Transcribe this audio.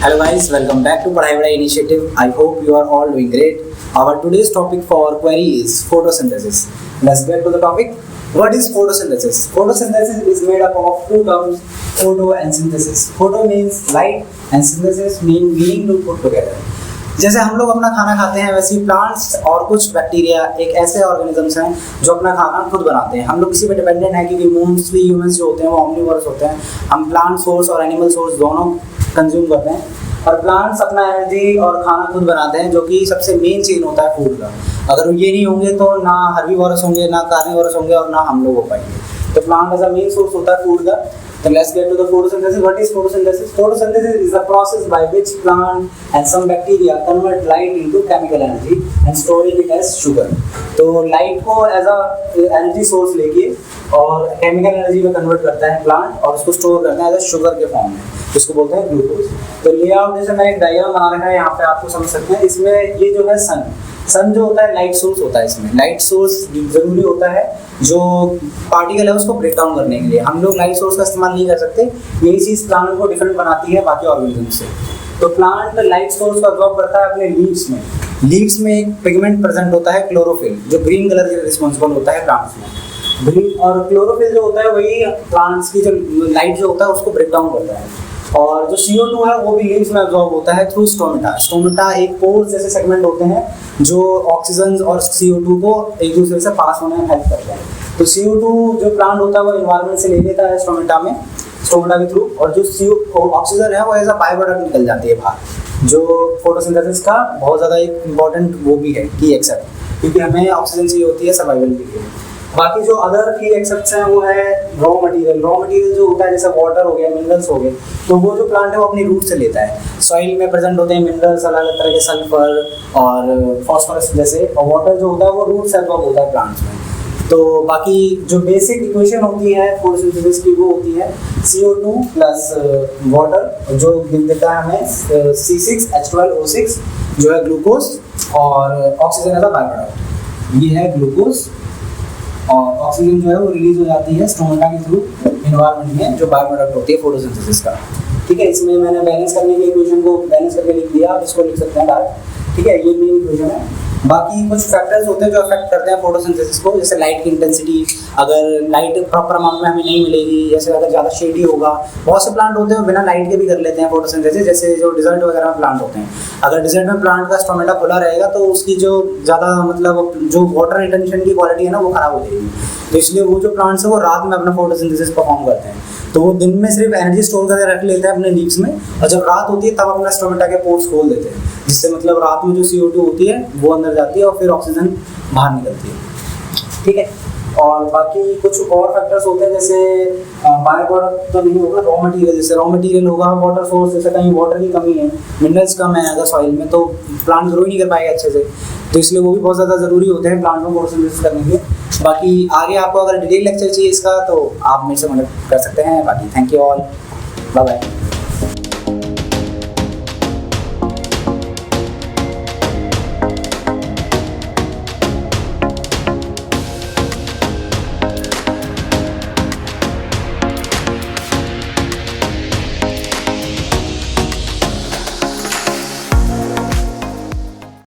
Hello guys, welcome back to Padhai Vadai Initiative. I hope you are all doing great. Our today's topic for query is photosynthesis. Let's get to the topic. What is photosynthesis? Photosynthesis is made up of two terms, photo and synthesis. Photo means light and synthesis meaning to put together. जैसे हम लोग अपना खाना खाते हैं वैसे ही plants और कुछ बैक्टीरिया एक ऐसे ऑर्गेनिजम्स हैं जो अपना खाना खुद बनाते हैं। हम लोग किसी पे डिपेंडेंट है क्योंकि मोस्टली ह्यूमंस जो होते हैं वो ऑमनिवोरस होते हैं। हम प्लांट सोर्स और एनिमल सोर्स दोनों कंज्यूम करते हैं और प्लांट्स अपना एनर्जी और खाना खुद बनाते हैं, जो कि सबसे मेन चीज होता है फूड का। अगर ये नहीं होंगे तो ना हर्बीवोरस होंगे, ना कार्निवोरस होंगे और ना हम लोग हो पाएंगे। तो plant as a main source होता है फूड का। So let's get to the photosynthesis. What is photosynthesis? Photosynthesis is the process by which plant and some bacteria convert light into chemical energy and storing it as sugar. तो light को as a energy source लेके और chemical energy में convert करता है plant और उसको store करता है as a sugar के form में, जिसको बोलते हैं ग्लूकोज। तो लेआउट जैसे मैंने एक डायग्राम बना रखा है यहाँ पे, आपको समझ सकते हैं। इसमें ये जो है सन जो होता है लाइट सोर्स होता है। इसमें लाइट सोर्स जरूरी होता है जो पार्टिकल है उसको ब्रेक डाउन करने के लिए। हम लोग लाइट सोर्स का इस्तेमाल नहीं कर सकते। यही चीज प्लांट को डिफरेंट बनाती है बाकी ऑर्गेनिज्म से। तो प्लांट लाइट सोर्स को अब्जॉर्ब करता है अपने लीव्स में। लीव्स में एक पिगमेंट प्रेजेंट होता है क्लोरोफिल, जो ग्रीन कलर के रिस्पॉन्सिबल होता है प्लांट्स में। ग्रीन और क्लोरोफिल जो होता है वही प्लांट्स की जो लाइट जो होता है उसको ब्रेक डाउन करता है। और जो CO2 है वो भी लीव्स में अब्जॉर्ब होता है थ्रू स्टोमेटा। स्टोमेटा एक पोर्स जैसे सेगमेंट होते हैं जो ऑक्सीजन और CO2 को एक दूसरे से पास होने में हेल्प करते हैं। तो CO2 जो प्लांट होता है वो एनवायरनमेंट से ले लेता है स्टोमेटा के थ्रू, और जो ऑक्सीजन है वो एज अ बाय प्रोडक्ट निकल जाती है बाहर, जो फोटोसिंथेसिस का बहुत ज़्यादा एक इम्पॉर्टेंट वो भी है की एक्सेप्ट, क्योंकि हमें ऑक्सीजन चाहिए होती है सर्वाइवल के लिए। बाकी जो अदर की एक्सेप्ट्स हैं वो है रॉ मटेरियल जो होता है जैसे वाटर हो गया, मिनरल्स हो गए। तो वो जो प्लांट है वो अपनी रूट से लेता है। सॉइल में प्रेजेंट होते हैं मिनरल्स, अलग अलग तरह के सल्फर और फॉस्फोरस जैसे, और वाटर जो होता है वो रूट से अब्सॉर्ब होता है प्लांट्स में। तो बाकी जो बेसिक इक्वेशन होती है फोटोसिंथेसिस की वो होती है CO2 प्लस वाटर, जो देता है हमें C6H12O6 जो है ग्लूकोज, और oxygen as a byproduct. ये है ग्लूकोज और ऑक्सीजन जो है वो रिलीज हो जाती है स्टोमेटा के थ्रू एनवायरनमेंट में, जो बाय प्रोडक्ट होती है फोटोसिंथेसिस का। ठीक है, इसमें मैंने बैलेंस करने की इक्वेशन को बैलेंस करके लिख दिया, आप इसको लिख सकते हैं डायरेक्ट। ठीक है, ये मेन इक्वेशन है। बाकी कुछ फैक्टर्स होते हैं जो अफेक्ट करते हैं फोटोसिंथेसिस को, जैसे लाइट की इंटेंसिटी। अगर लाइट प्रॉपर अमाउंट में हमें नहीं मिलेगी, जैसे अगर ज़्यादा शेडी होगा, बहुत से प्लांट होते हैं बिना लाइट के भी कर लेते हैं फोटोसिंथेसिस, जैसे जो डिजर्ट वगैरह में प्लांट होते हैं। अगर डिजर्ट में प्लांट का स्टोमेटा खुला रहेगा तो उसकी जो ज़्यादा मतलब जो वाटर रिटेंशन की क्वालिटी है ना वो खराब हो जाएगी। तो इसलिए वो जो प्लांट्स है वो रात में अपना फोटोसिंथेसिस परफॉर्म करते हैं। तो वो दिन में सिर्फ एनर्जी स्टोर करके रख लेते हैं अपने लीव्स में, और जब रात होती है तब अपना स्टोमेटा के पोर्स खोल देते हैं, जिससे मतलब रात में जो CO2 होती है वो अंदर जाती है और फिर ऑक्सीजन बाहर निकलती है। ठीक है, और बाकी कुछ और फैक्टर्स होते हैं जैसे बाय प्रोडक्ट तो नहीं होगा, रॉ मटेरियल जैसे रॉ मटेरियल होगा, वाटर सोर्स जैसे कहीं वाटर की कमी है, मिनरल्स कम है अगर सॉइल में, तो प्लांट ग्रो ही नहीं कर पाएगा अच्छे से। तो इसलिए वो भी बहुत ज़्यादा ज़रूरी होते हैं प्लांट में फोटोसिंथेसिस करने के लिए। बाकी आगे आपको अगर डिटेल लेक्चर चाहिए इसका तो आप मेरे से मदद कर सकते हैं। बाकी thank you all, bye bye.